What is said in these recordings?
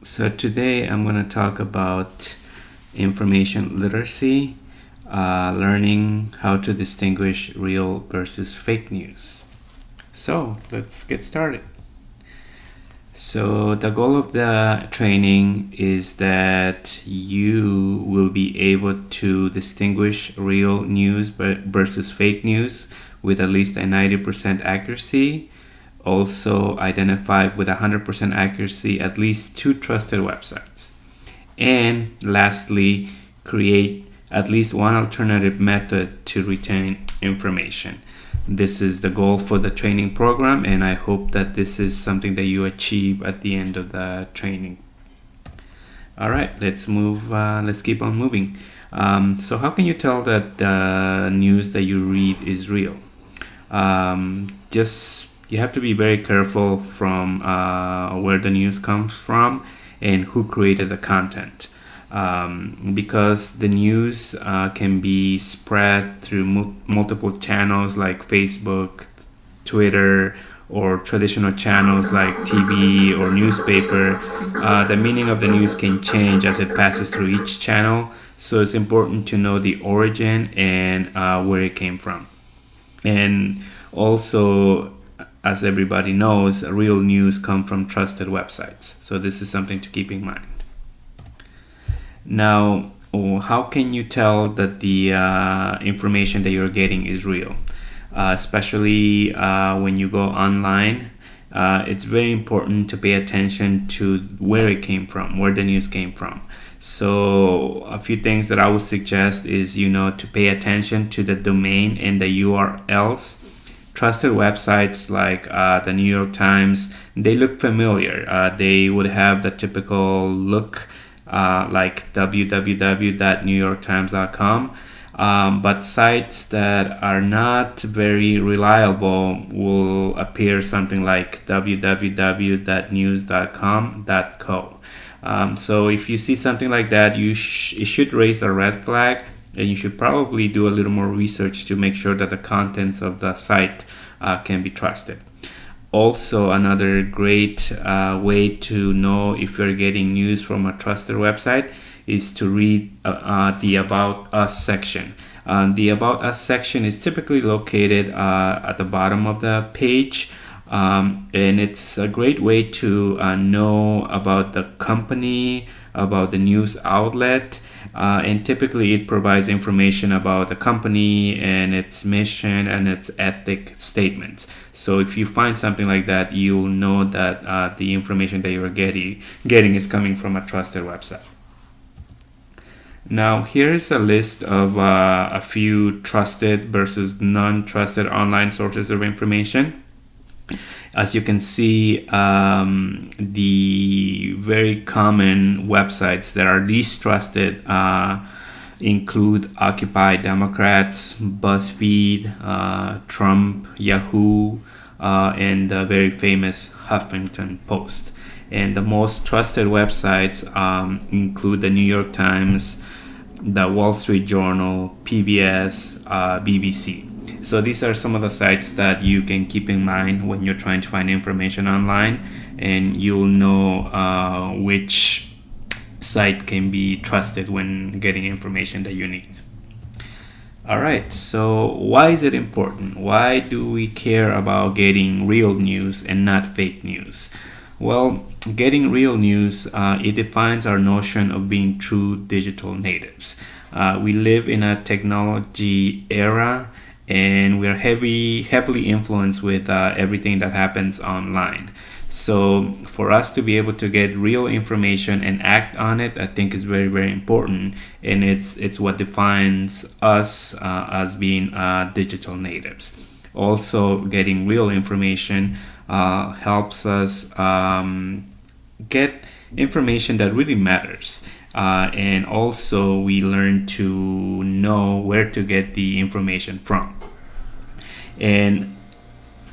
So today I'm going to talk about information literacy, learning how to distinguish real versus fake news. So let's get started. So the goal of the training is that you will be able to distinguish real news versus fake news with at least a 90% accuracy. Also identify with 100% accuracy at least 2 trusted websites. And lastly, create at least one alternative method to retain information. This is the goal for the training program, and I hope that this is something that you achieve at the end of the training. All right, let's move. Let's keep on moving. So how can you tell that the news that you read is real? Just you have to be very careful from where the news comes from and who created the content. Because the news can be spread through multiple channels like Facebook, Twitter, or traditional channels like TV or newspaper. The meaning of the news can change as it passes through each channel, so it's important to know the origin and where it came from. And also, as everybody knows, real news come from trusted websites, so this is something to keep in mind. Now, how can you tell that the information that you're getting is real? Especially when you go online, it's very important to pay attention to where it came from, where the news came from. So a few things that I would suggest is, to pay attention to the domain and the URLs. Trusted websites like the New York Times, they look familiar. They would have the typical look like www.newyorktimes.com. But sites that are not very reliable will appear something like www.news.com.co. So if you see something like that, it should raise a red flag, and you should probably do a little more research to make sure that the contents of the site can be trusted. Also, another great way to know if you're getting news from a trusted website is to read the About Us section. The About Us section is typically located at the bottom of the page, and it's a great way to know about the company, about the news outlet, and typically it provides information about the company and its mission and its ethic statements. So if you find something like that, you'll know that the information that you're getting is coming from a trusted website. Now, here's a list of a few trusted versus non-trusted online sources of information. As you can see, the very common websites that are least trusted include Occupy Democrats, BuzzFeed, Trump, Yahoo, and the very famous Huffington Post. And the most trusted websites include the New York Times, the Wall Street Journal, PBS, BBC. So these are some of the sites that you can keep in mind when you're trying to find information online, and you'll know which site can be trusted when getting information that you need. All right, so why is it important? Why do we care about getting real news and not fake news? Well, getting real news, it defines our notion of being true digital natives. We live in a technology era, and we are heavily influenced with everything that happens online. So for us to be able to get real information and act on it, I think is very, very important, and it's what defines us as being digital natives. Also, getting real information helps us get information that really matters. And also we learn to know where to get the information from. And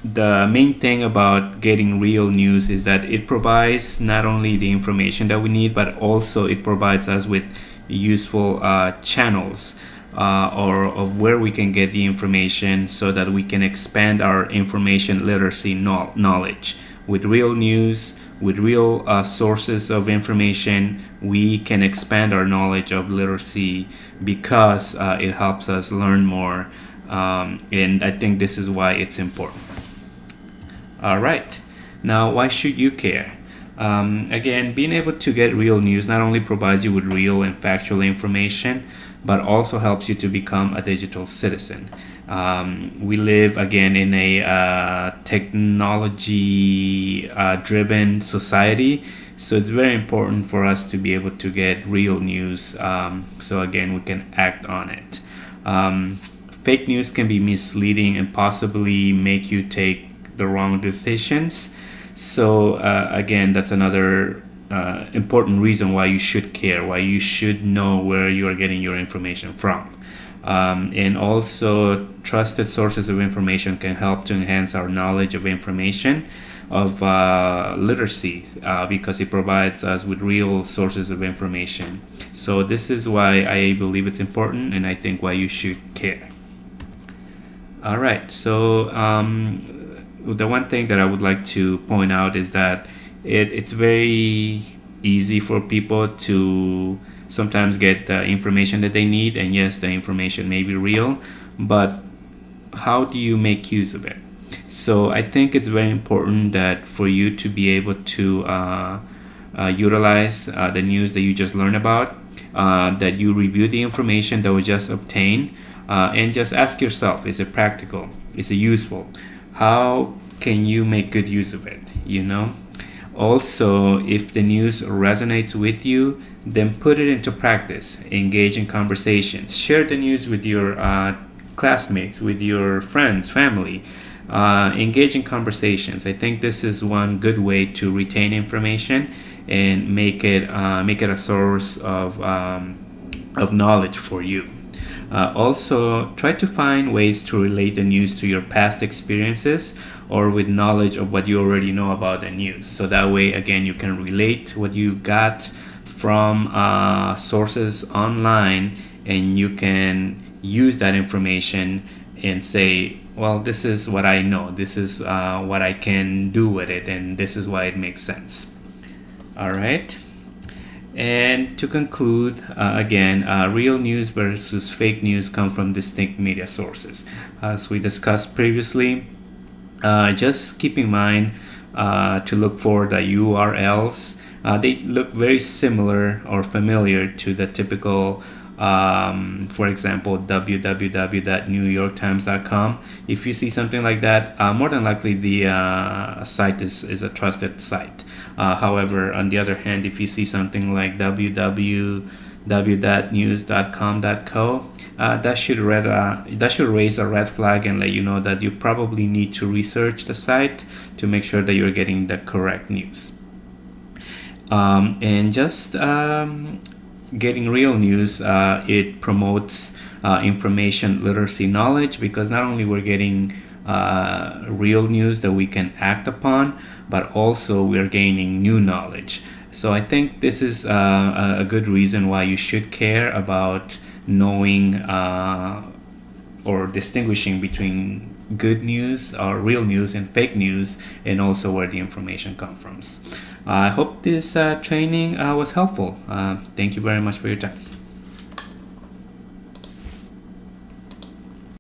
the main thing about getting real news is that it provides not only the information that we need, but also it provides us with useful channels or of where we can get the information so that we can expand our information literacy knowledge. With real news, with real sources of information, we can expand our knowledge of literacy because it helps us learn more. And I think this is why it's important. All right. Now, why should you care? Again, being able to get real news not only provides you with real and factual information, but also helps you to become a digital citizen. We live again in a technology driven society, so it's very important for us to be able to get real news, so again we can act on it. Fake news can be misleading and possibly make you take the wrong decisions. So again, that's another important reason why you should care, why you should know where you are getting your information from. And also, trusted sources of information can help to enhance our knowledge of information, of literacy, because it provides us with real sources of information. So this is why I believe it's important, and I think why you should care. All right, so the one thing that I would like to point out is that it's very easy for people to sometimes get the information that they need, and yes, the information may be real, but how do you make use of it? So I think it's very important that for you to be able to utilize the news that you just learned about, that you review the information that was just obtained, and just ask yourself, is it practical? Is it useful? How can you make good use of it? Also, if the news resonates with you, then put it into practice. Engage in conversations. Share the news with your classmates, with your friends, family. Engage in conversations. I think this is one good way to retain information and make it a source of knowledge for you. Also, try to find ways to relate the news to your past experiences or with knowledge of what you already know about the news. So that way, again, you can relate what you got from sources online, and you can use that information and say, well, this is what I know, this is what I can do with it, and this is why it makes sense. All right. And to conclude, again, real news versus fake news come from distinct media sources. As we discussed previously, just keep in mind to look for the URLs. They look very similar or familiar to the typical, for example, www.newyorktimes.com. If you see something like that, more than likely the site is a trusted site. However, on the other hand, if you see something like www.news.com.co, that should raise a red flag and let you know that you probably need to research the site to make sure that you're getting the correct news. And just getting real news, it promotes information literacy knowledge, because not only we're getting real news that we can act upon, but also we're gaining new knowledge. So I think this is a good reason why you should care about knowing or distinguishing between good news or real news and fake news, and also where the information comes from. I hope this training was helpful. Thank you very much for your time.